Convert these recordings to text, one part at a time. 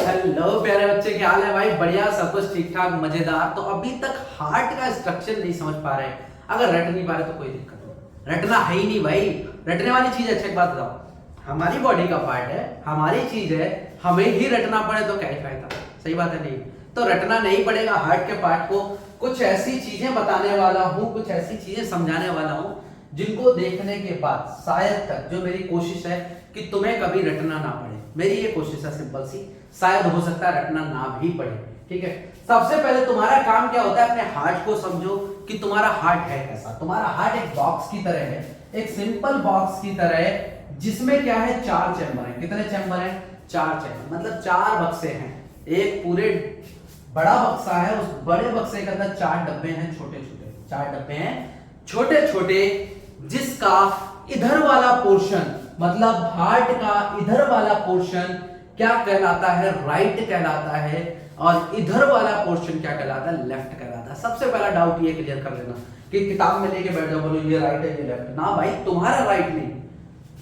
Hello प्यारे बच्चे, क्या हाल है भाई? बढ़िया, सब कुछ ठीक ठाक, मजेदार। तो अभी तक हार्ट का स्ट्रक्चर नहीं समझ पा रहे। अगर रट नहीं पा रहे तो कोई दिक्कत नहीं, रटना है ही नहीं भाई। रटने वाली चीज है। अच्छा एक बात बताओ, हमारी बॉडी का पार्ट है, हमारी चीज है, हमें ही रटना पड़े तो क्या ही फायदा? सही बात है नहीं? तो रटना नहीं पड़ेगा हार्ट के पार्ट को। कुछ ऐसी चीजें बताने वाला हूँ, कुछ ऐसी चीजें समझाने वाला हूँ जिनको देखने के बाद शायद तक, जो मेरी कोशिश है कि तुम्हें कभी रटना ना पड़े। मेरी ये कोशिश है सिंपल सी, शायद हो सकता है रटना ना भी पड़े। ठीक है, सबसे पहले तुम्हारा काम क्या होता है, अपने हार्ट को समझो कि तुम्हारा हार्ट है कैसा। तुम्हारा हार्ट एक बॉक्स की तरह है, एक सिंपल बॉक्स की तरह है, जिसमें क्या है, 4 चैम्बर है। कितने चैम्बर है? 4 चैम्बर, मतलब 4 बक्से हैं। एक पूरे बड़ा बक्सा है, उस बड़े बक्से के अंदर 4 डब्बे हैं, छोटे छोटे 4 डब्बे हैं, छोटे छोटे, जिसका इधर वाला पोर्शन, मतलब हार्ट का इधर वाला पोर्शन क्या कहलाता है? राइट कहलाता है। और इधर वाला पोर्शन क्या कहलाता है? लेफ्ट कहलाता है। सबसे पहला डाउट ये क्लियर कर लेना कि किताब में लेके बैठ जाओ, बोलो ये राइट है ये लेफ्ट। ना भाई, तुम्हारा राइट नहीं।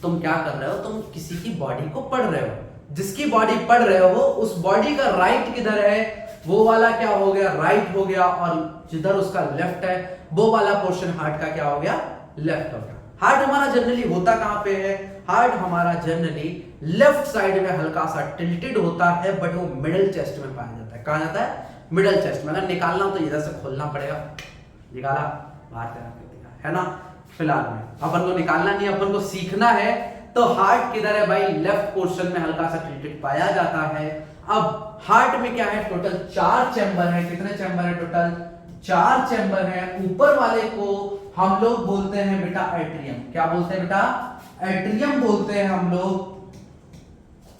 तुम क्या कर रहे हो? तुम किसी की बॉडी को पढ़ रहे हो। जिसकी बॉडी पढ़ रहे हो उस बॉडी का राइट किधर है, वो वाला क्या हो गया? राइट हो गया। और जिधर उसका लेफ्ट है वो वाला पोर्शन हार्ट का क्या हो गया? लेफ्ट हो गया। हार्ट हमारा जनरली होता कहां पे है? हार्ट हमारा जनरली लेफ्ट साइड में हल्का सा टिल्टेड होता है, बट वो मिडिल चेस्ट में पाया जाता है। कहां जाता है? मिडिल चेस्ट में। अगर निकालना हो तो इधर से खोलना पड़ेगा। निकाला, बाहर तेरा है ना। फिलहाल में अपन को निकालना नहीं, अपन को सीखना है। तो हार्ट किधर है भाई? लेफ्ट पोर्शन में हल्का सा टिल्टेड पाया जाता है। अब हार्ट में क्या है? टोटल 4 चैम्बर है। कितने चैम्बर है? टोटल 4 चैम्बर है। ऊपर वाले को हम लोग बोलते हैं बेटा एट्रियम। क्या बोलते हैं बेटा? एट्रियम बोलते हैं हम लोग।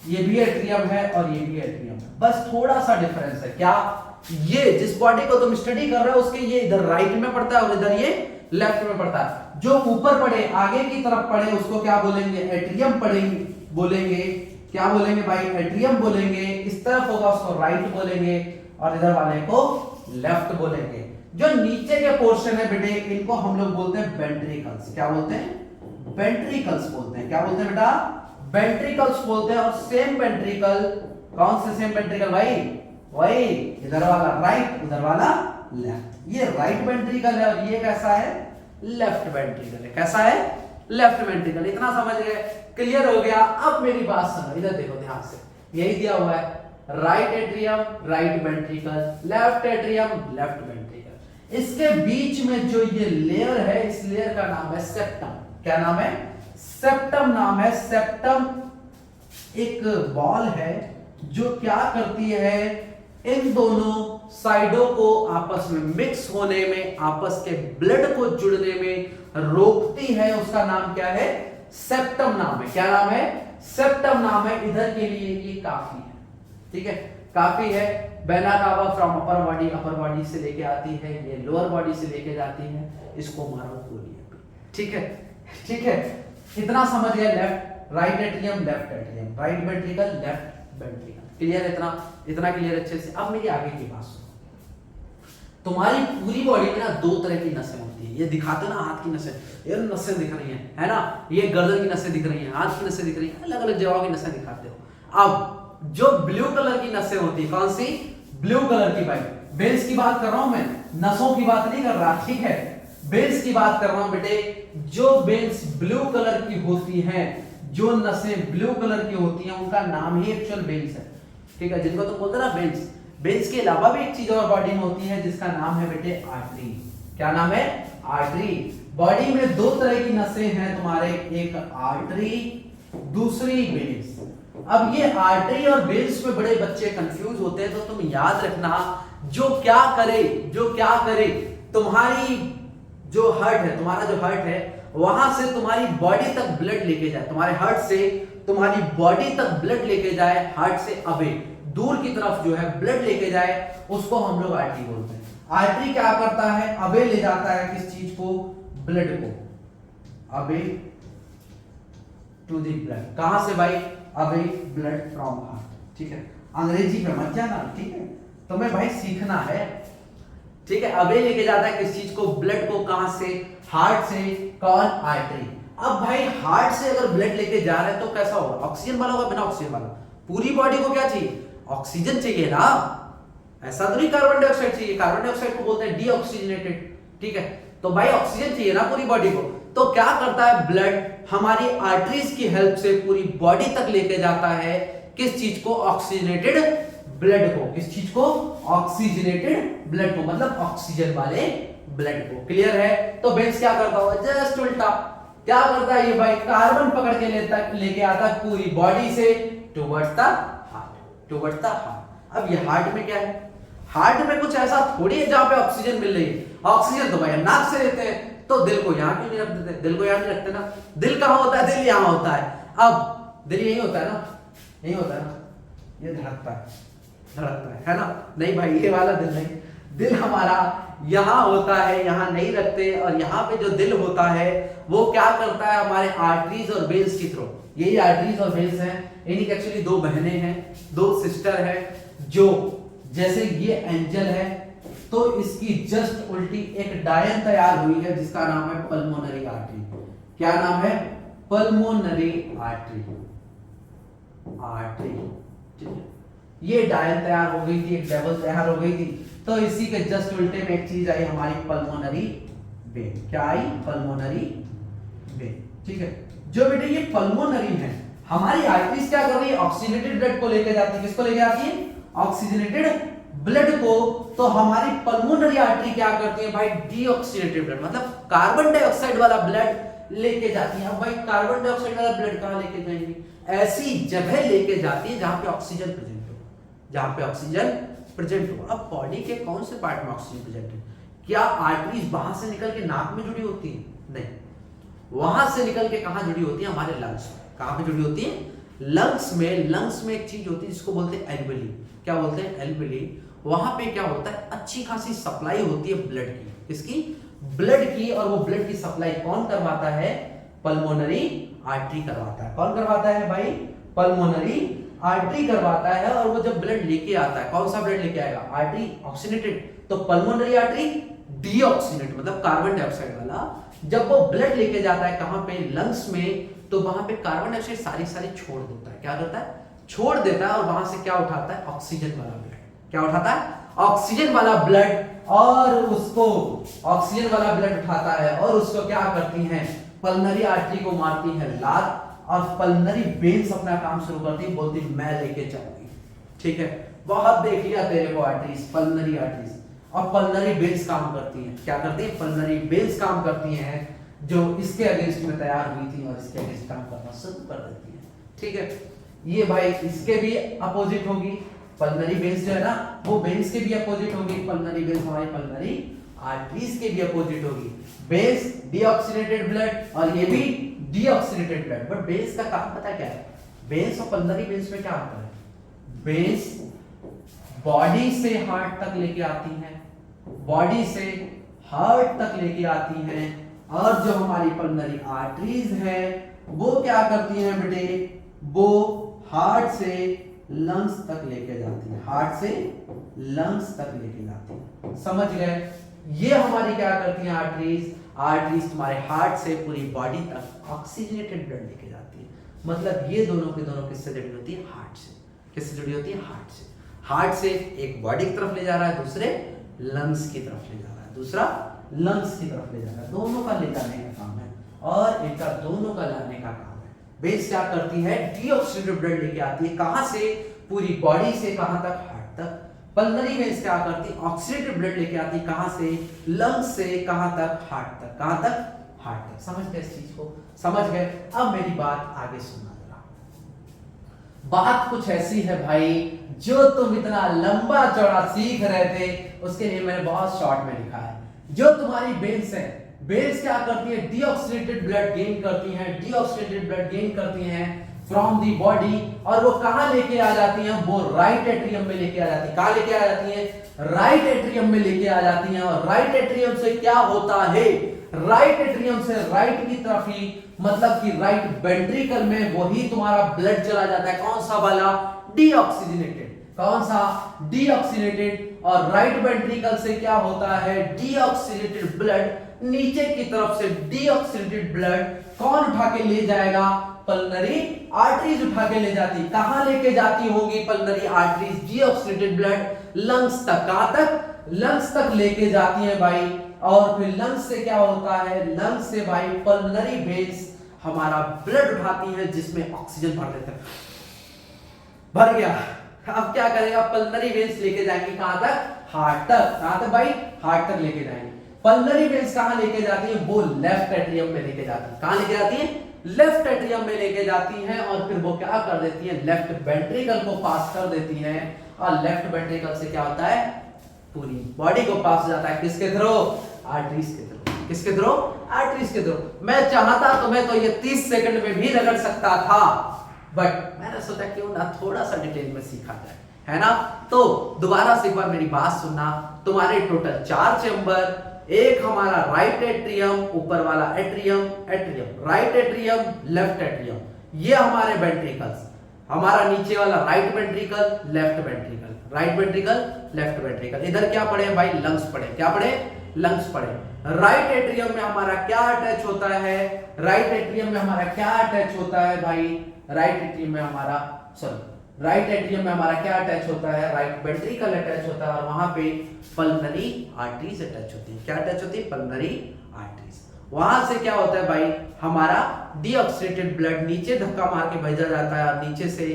ये भी एट्रियम है और ये भी एट्रियम है, बस थोड़ा सा डिफरेंस है। क्या? ये जिस बॉडी को तुम स्टडी कर रहे हो उसके ये इधर राइट में पड़ता है और इधर ये लेफ्ट में पड़ता है। जो ऊपर पड़े, आगे की तरफ पड़े, उसको क्या बोलेंगे? एट्रियम पड़ेंगे, बोलेंगे। क्या बोलेंगे भाई? एट्रियम बोलेंगे। इस तरफ होगा उसको राइट बोलेंगे और इधर वाले को लेफ्ट बोलेंगे। जो नीचे के पोर्शन है बेटे, इनको हम लोग बोलते हैं वेंट्रिकल्स। क्या बोलते हैं? वेंट्रिकल्स बोलते हैं। क्या बोलते हैं बेटा? वेंट्रिकल्स बोलते हैं। और सेम वेंट्रिकल, कौन से सेम वेंट्रिकल भाई? वही इधर वाला राइट, उधर वाला लेफ्ट। ये राइट वेंट्रिकल है और ये कैसा है? लेफ्ट वेंट्रिकल है। कैसा है? Left ventricle. इतना समझ गए? क्लियर हो गया? अब मेरी बात सुनो, इधर देखो ध्यान से। यही दिया हुआ है, right atrium right ventricle, left atrium left ventricle. इसके बीच में जो ये लेयर है, इस लेयर का नाम है सेप्टम। क्या नाम है? सेप्टम नाम है। सेप्टम एक बॉल है जो क्या करती है, इन दोनों साइडों को आपस में मिक्स होने में, आपस के ब्लड को जुड़ने में रोकती है। उसका नाम क्या है? सेप्टम नाम है। क्या नाम है? सेप्टम नाम है। इधर के लिए ये काफी है। ठीक है, काफी है। Vena cava from upper body, upper body से लेके आती है, ये लोअर बॉडी से लेके जाती है। इसको मारो गोली। ठीक है, ठीक है, इतना समझ गए? Left right atrium left atrium, right ventricle left ventricle. Clear? इतना क्लियर अच्छे से? अब मेरी आगे की बात सुनो। तुम्हारी पूरी बॉडी में ना 2 तरह की नसें होती है। ये दिखाते ना हाथ की नसें, ये नसें दिख रही हैं, है ना। ये गर्दन की नसें दिख रही हैं, हाथ की नसें दिख रही हैं, अलग अलग जगहों की नसें दिखाते हो। अब जो ब्लू कलर की नसें होती है, कौन सी? ब्लू कलर की। भाई वेन्स की बात कर रहा हूं मैं, नसों की बात नहीं कर रहा। ठीक है, वेन्स की बात कर रहा हूं बेटे। जो वेन्स ब्लू कलर की होती हैं, जो नसें ब्लू कलर की होती हैं, उनका नाम ही एक्चुअल वेन्स है। ठीक है, जिनको तुम बोलते ना वेन्स। वेन्स के अलावा भी एक चीज और बॉडी में होती है जिसका नाम है बेटे आर्टरी। क्या नाम है? आर्टरी। बॉडी में 2 तरह की नसें हैं तुम्हारे, एक आर्टरी, दूसरी वेन्स। अब ये आर्टरी और वेन्स में बड़े बच्चे कंफ्यूज होते हैं, तो तुम याद रखना, जो क्या करे, तुम्हारी जो हार्ट है, तुम्हारा जो हार्ट है, वहां से तुम्हारी बॉडी तक ब्लड लेके जाए, तुम्हारे हार्ट से तुम्हारी बॉडी तक ब्लड लेके जाए, हार्ट से अवे दूर की तरफ जो है ब्लड लेके जाए, उसको हम लोग आर्टरी बोलते हैं। आर्टरी क्या करता है? अवे ले जाता है किस चीज को? ब्लड को। Away to the blood. कहां से भाई? Away blood from heart. ठीक है, अंग्रेजी में मत जाना। ठीक है, तुम्हें भाई सीखना है। ठीक है, अवे लेके जाता है किस चीज को? ब्लड को। कहां से? हार्ट से। कौन? आर्टरी। अब भाई हार्ट से अगर ब्लड लेके जा रहे हैं तो कैसा होगा? ऑक्सीजन वाला होगा, बिना ऑक्सीजन वाला? पूरी बॉडी को क्या चाहिए? ऑक्सीजन चाहिए ना, ऐसा तो नहीं कार्बन डाइऑक्साइड चाहिए, कार्बन डाइऑक्साइड को बोलते हैं डीऑक्सीजनेटेड, ठीक है। तो भाई ऑक्सीजन चाहिए ना पूरी बॉडी को, तो क्या करता है ब्लड हमारी आर्टरीज की हेल्प से पूरी बॉडी तक लेके जाता है किस चीज को, ऑक्सीजनेटेड ब्लड को, किस चीज को, ऑक्सीजनेटेड ब्लड को, मतलब ऑक्सीजन वाले ब्लड को। क्लियर है। तो बेंस क्या करता होगा, जस्ट उल्टा क्या करता है ये भाई, कार्बन पकड़ के लेके आता है पूरी बॉडी से towards the heart, towards the heart. अब ये हार्ट में क्या है, हार्ट में कुछ ऐसा थोड़ी है जहां पे ऑक्सीजन मिल रही है, ऑक्सीजन तो भाई नाक से लेते हैं, तो दिल को यहां क्यों नहीं रख देते, दिल को यहां नहीं रखते ना, दिल कहां होता है, दिल यहां होता है। अब दिल यही होता है ना, यही होता है ना, ये धड़कता है, धड़कता है ना, नहीं भाई ये वाला दिल नहीं, दिल हमारा यहां होता है, यहां नहीं रखते। और यहां पे जो दिल होता है वो क्या करता है, हमारे आर्टरीज और वेन्स की थ्रू, यही आर्टरीज और वेन्स हैं, इन्हीं की एक्चुअली दो बहनें हैं, दो सिस्टर है, जो जैसे ये एंजल है तो इसकी जस्ट उल्टी एक डायन तैयार हुई है जिसका नाम है पल्मोनरी आर्टरी। क्या नाम है, पल्मोनरी आर्टरी, आर्टरी, ठीक है। ये डायल तैयार हो गई थी, एक डेवल तैयार हो गई थी, तो इसी के जस्ट उल्टे में एक चीज आई हमारी पल्मोनरी वेन। क्या आई, पल्मोनरी वेन, ठीक है। जो बेटे ये पल्मोनरी है, हमारी आर्टरीज क्या कर रही है, ऑक्सीजनेटेड ब्लड को लेके जाती है, किसको लेके आती है, ऑक्सीजनेटेड ब्लड को। तो हमारी पल्मोनरी आर्टरी क्या करती है भाई, डीऑक्सीजनेटेड ब्लड, मतलब कार्बन डाइऑक्साइड वाला ब्लड लेके जाती है। अब भाई कार्बन डाइऑक्साइड वाला ब्लड कहां लेके जाएंगे, ऐसी जगह लेके जाती है जहां पे ऑक्सीजन प्रेजेंट हो, जहां पे ऑक्सीजन प्रेजेंट हो। अब बॉडी के कौन से पार्ट में ऑक्सीजन प्रेजेंट है, क्या आर्टरीज वहां से निकल के नाक में जुड़ी होती है, नहीं, वहां से निकल के कहां जुड़ी होती है, हमारे लंग्स में। कहां पे जुड़ी होती है, लंग्स में। लंग्स में एक चीज होती है जिसको बोलते हैं एल्वेली, क्या बोलते हैं, एल्वेली। वहां पे क्या होता है, अच्छी खासी सप्लाई होती है ब्लड की, किसकी, ब्लड की। और वो ब्लड की सप्लाई कौन करवाता है, पल्मोनरी आर्टरी करवाता है। कौन करवाता है भाई, पल्मोनरी आर्टरी करवाता है। और वो जब ब्लड लेके आता है, कौन सा ब्लड लेके आएगा, आर्टरी ऑक्सीजनेटेड, तो पल्मोनरी आर्टरी डीऑक्सीजनेटेड, मतलब कार्बन डाइऑक्साइड वाला। जब वो ब्लड लेके जाता है कहां पे, लंग्स में, तो वहां पे कार्बन डाइऑक्साइड सारी छोड़ देता है। क्या करता है, छोड़ देता है। और वहां से क्या उठाता है, ऑक्सीजन वाला ब्लड। क्या उठाता है, ऑक्सीजन वाला ब्लड। और उसको ऑक्सीजन वाला ब्लड उठाता है और उसको क्या करती हैं, पल्मोनरी आर्टरी को मारती है लात, और पल्मोनरी वेन्स अपना काम शुरू करती है, बोलती मैं लेके जाऊंगी, ठीक है। बहुत देख लिया तेरे को आर्टरीज, पल्मोनरी आर्टरीज। और पल्मोनरी वेन्स काम करती हैं, क्या करती है, पल्मोनरी वेन्स काम करती हैं, जो इसके अगेंस्ट में तैयार हुई थी और इसके अगेंस्ट काम करना शुरू कर देती है, ठीक है। ये भाई इसके भी अपोजिट होगी, पल्मोनरी वेन्स जो है ना, वो वेन्स के भी अपोजिट होगी, पल्मोनरी वेन्स हमारी पल्मोनरी आर्टरीज के भी अपोजिट होगी। वेन्स डीऑक्सीजनेटेड ब्लड और ये भी डीऑक्सीजनेटेड ब्लड। बट वेन्स का काम पता क्या है, वेन्स और पल्मोनरी वेन्स में क्या अंतर है, वेन्स बॉडी से हार्ट तक लेके आती हैं, बॉडी से हार्ट तक लेके आती हैं। और जो हमारी पल्मोनरी आर्टरीज है वो क्या करती हैं बेटे, वो हार्ट से लंग्स तक लेके जाती है, हार्ट से लंग्स तक लेके जाती है। समझ गए, ये हमारी क्या करती हैं आर्टरीज, आर्टरीज तुम्हारे हार्ट से पूरी बॉडी तक ऑक्सीजनेटेड ब्लड लेके जाती है। मतलब ये दोनों के दोनों किससे जुड़ी होती है, हार्ट से। किससे जुड़ी होती है, हार्ट से। हार्ट से एक बॉडी की तरफ ले जा रहा है, दूसरे लंग्स की तरफ ले जा रहा है, दूसरा लंग्स की तरफ ले जा रहा है। दोनों का ले जाने का काम है और इनका दोनों का लाने का काम है। वेन्स क्या करती है, डीऑक्सीजनेटेड ब्लड लेके आती है, कहां से, पूरी बॉडी से, कहां तक, हार्ट तक। पल्मोनरी वेन्स क्या करती है, ऑक्सीजनेटेड ब्लड लेके आती है, कहां से, लंग्स से, कहां तक, हार्ट तक। कहां तक, हार्ट तक। समझ गए इस चीज को, समझ गए। अब मेरी बात आगे सुनना जरा। बात कुछ ऐसी है भाई, जो तुम इतना लंबा चौड़ा सीख रहे थे उसके लिए मैंने बहुत शॉर्ट में लिखा है। जो तुम्हारी वेन्स है, वेन्स क्या करती है, डीऑक्सीजनेटेड ब्लड गेन करती हैं, डीऑक्सीजनेटेड ब्लड गेन करती हैं फ्रॉम दी बॉडी। और वो कहां लेके आ जाती हैं, वो राइट एट्रियम में लेके आ जाती है। कहां लेके आ जाती है, राइट एट्रियम में लेके आ जाती हैं। और राइट एट्रियम से क्या होता है, राइट एट्रियम से राइट की तरफ ही, मतलब कि राइट वेंट्रिकल में वही तुम्हारा ब्लड चला जाता है। कौन सा वाला, डीऑक्सीजनेटेड। कौन सा, डीऑक्सीजनेटेड। और राइट वेंट्रिकल से क्या होता है, डीऑक्सीजनेटेड ब्लड नीचे की तरफ से डीऑक्सीडेटेड ब्लड कौन उठा के ले जाएगा? पल्मोनरी आर्टरीज उठा के ले जाती। कहां लेके जाती होगी pulmonary arteries deoxygenated blood? Lungs तक। कहां तक? लंग्स तक लेके जाती है भाई। और फिर लंग्स से क्या होता है? लंग्स से भाई पल्मोनरी वेन्स हमारा ब्लड उठाती है जिसमें ऑक्सीजन भर देते हैं। भर गया, अब क्या करेगा? पल्मोनरी वेन्स लेके जाएंगे कहां तक? हार्ट तक। कहां तक भाई? हार्ट तक लेके जाएंगे। पल्मोनरी वेन्स कहां लेके जाती है? वो लेफ्ट एट्रियम में लेके जाती है। कहां लेके जाती है? लेफ्ट एट्रियम में लेके जाती हैं और फिर वो क्या कर देती हैं? लेफ्ट वेंट्रिकल को पास कर देती हैं और लेफ्ट वेंट्रिकल से क्या होता है? पूरी बॉडी को पास जाता है। किसके थ्रू? आर्टरीज के थ्रू। किसके थ्रू? आर्टरीज के थ्रू। मैं चाहता तो मैं तो ये 30 सेकंड में भी रगड़ सकता था, बट मैंने सोचा क्यों ना थोड़ा सा डिटेल में सीखा जाए, है ना? तो दोबारा से एक बार मेरी बात सुनना। तुम्हारे टोटल 4 चैम्बर, एक हमारा राइट एट्रियम, ऊपर वाला atrium, atrium, right atrium, left atrium, ये हमारे वेंट्रिकल्स। हमारा नीचे वाला right ventricle, left ventricle, right ventricle, left ventricle. इधर क्या पढ़े भाई? लंग्स पढ़े। क्या पढ़े? लंग्स पढ़े। राइट एट्रियम में हमारा क्या अटैच होता है? राइट एट्रियम में हमारा क्या अटैच होता है भाई? राइट एट्रियम में हमारा राइट एट्रियम में हमारा क्या अटैच होता है? राइट वेंट्रिकल अटैच होता है और वहां पे पल्मोनरी आर्टरीज अटैच होती है। क्या अटैच होती है? Pulmonary arteries. वहां से क्या होता है भाई? हमारा डीऑक्सीडेटेड ब्लड नीचे धक्का मार के भेजा जाता है और नीचे से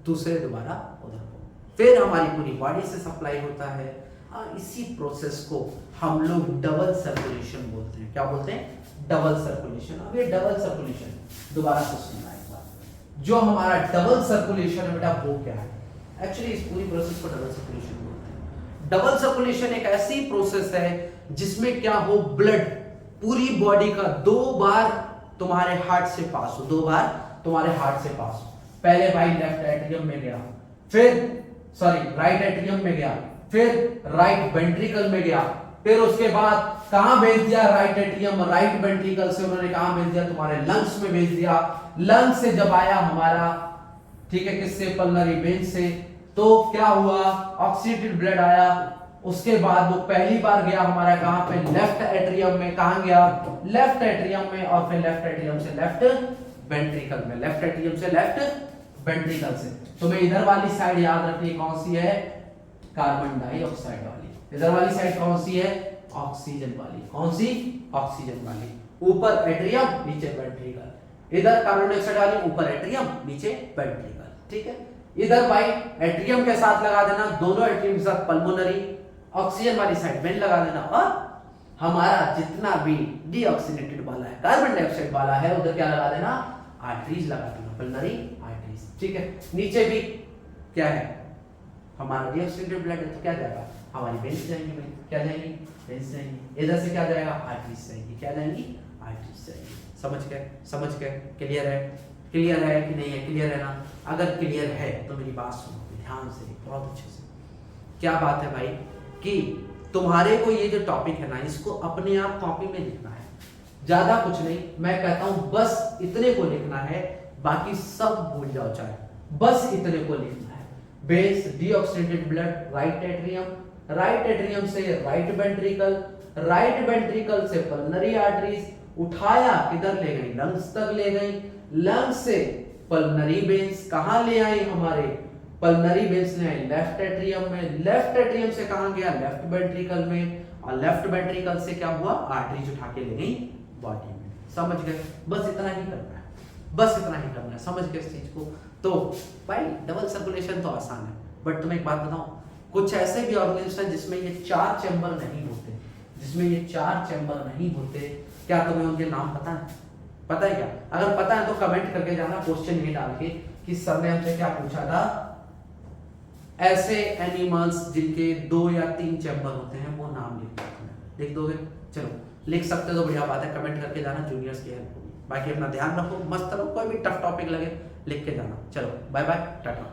दूसरे दोबारा उधर को, फिर हमारी पूरी बॉडी से सप्लाई होता है। और इसी प्रोसेस को हम लोग डबल सर्कुलेशन बोलते हैं। क्या बोलते हैं? Double circulation. अब ये डबल सर्कुलेशन दोबारा से सुनना एक बार। जो हमारा डबल सर्कुलेशन है बेटा वो क्या है? एक्चुअली इस पूरी प्रोसेस को डबल सर्कुलेशन बोलते हैं। डबल सर्कुलेशन एक ऐसी प्रोसेस है जिसमें क्या हो? ब्लड पूरी बॉडी का 2 बार तुम्हारे हार्ट से पास हो, 2 बार तुम्हारे हार्ट से पास हो। पहले भाई लेफ्ट एट्रियम में गया, फिर राइट एट्रियम में गया, फिर राइट वेंट्रिकल में गया, फिर उसके बाद कहां भेज दिया? राइट एट्रियम, राइट वेंट्रिकल से उन्होंने कहां भेज दिया? तुम्हारे लंग्स में भेज दिया। लंग्स से जब आया हमारा, ठीक है, किससे? पल्मोनरी वेन से, तो क्या हुआ? ऑक्सीडेटेड ब्लड आया। उसके बाद वो पहली बार गया हमारा कहां पे? लेफ्ट एट्रियम में। कहां गया? लेफ्ट एट्रियम में। और फिर लेफ्ट एट्रियम से लेफ्ट वेंट्रिकल में, लेफ्ट एट्रियम से लेफ्ट वेंट्रिकल से। तुम्हें इधर वाली साइड याद रखनी है, कौन सी है? कार्बन डाइऑक्साइड वाली। इधर वाली साइड कौन सी है? ऑक्सीजन वाली। कौन सी? ऑक्सीजन वाली। ऊपर एट्रियम, नीचे वेंट्रिकल। इधर कार्बन डाइऑक्साइड वाली, ऊपर एट्रियम, नीचे वेंट्रिकल। ठीक है, इधर भाई एट्रियम के साथ लगा देना, दोनों एट्रियम के साथ पल्मोनरी, ऑक्सीजन वाली साइड वेन लगा देना, और हमारा जितना भी डीऑक्सीडेटेड वाला है, कार्बन डाइऑक्साइड वाला है, उधर क्या लगा देना? आर्टरीज लगा देना, पल्मोनरी आर्टरीज। ठीक है, नीचे भी क्या है? हमारा डीऑक्सीडेटेड ब्लड है तो क्या जाएगा? हमारी वेन्स जाएंगी भाई। क्या जाएंगी? वेन्स जाएंगी। इधर से क्या जाएगा? आर्टरीज जाएंगी। क्या जाएंगी? आर्टरीज जाएंगी। समझ गए? समझ गए? क्लियर है? क्लियर है कि नहीं है? क्लियर है ना? अगर क्लियर है तो मेरी बात सुनो ध्यान से, बहुत अच्छे से। क्या बात है भाई कि तुम्हारे को ये जो टॉपिक है ना, इसको अपने आप कॉपी में लिखना है, ज्यादा कुछ नहीं। मैं कहता हूं बस इतने को लिखना है, बाकी सब भूल जाओ, चाहे बस इतने को लिखना है। Base deoxidated blood, right atrium, right atrium से राइट वेंट्रिकल, राइट वेंट्रिकल से पल्मोनरी आर्टरीज, उठाया किधर ले गई? लंग्स तक ले गई। लंग्स से पल्मोनरी वेन्स कहां ले आई? हमारे पल्मोनरी वेन्स ले आई लेफ्ट एट्रियम में। लेफ्ट एट्रियम से कहां गया? लेफ्ट वेंट्रिकल में। और लेफ्ट वेंट्रिकल से क्या हुआ? आर्टरीज उठा के ले गई बॉडी में। समझ गए? बस इतना ही करना है, बस इतना ही करना है। समझ गए इस चीज को? तो भाई डबल सर्कुलेशन तो आसान है, बट तुम्हें एक बात बताऊं, कुछ ऐसे भी ऑर्गेनिज्म हैं जिसमें ये 4 चैम्बर नहीं होते, जिसमें ये 4 चैम्बर नहीं होते। क्या तुम्हें उनके नाम पता है? पता है क्या? अगर पता है तो कमेंट करके जाना, क्वेश्चन ये डाल के कि सर ने हमसे क्या पूछा था, ऐसे एनिमल्स जिनके 2 या 3 चैम्बर होते हैं वो नाम लिख दोगे? चलो लिख सकते हो तो बढ़िया बात है, कमेंट करके जाना, जूनियर्स की हेल्प होगी। बाकी अपना ध्यान रखो, मस्त रहो, कोई भी टफ टॉपिक लगे लिख के जाना। चलो बाय बाय, टाटा।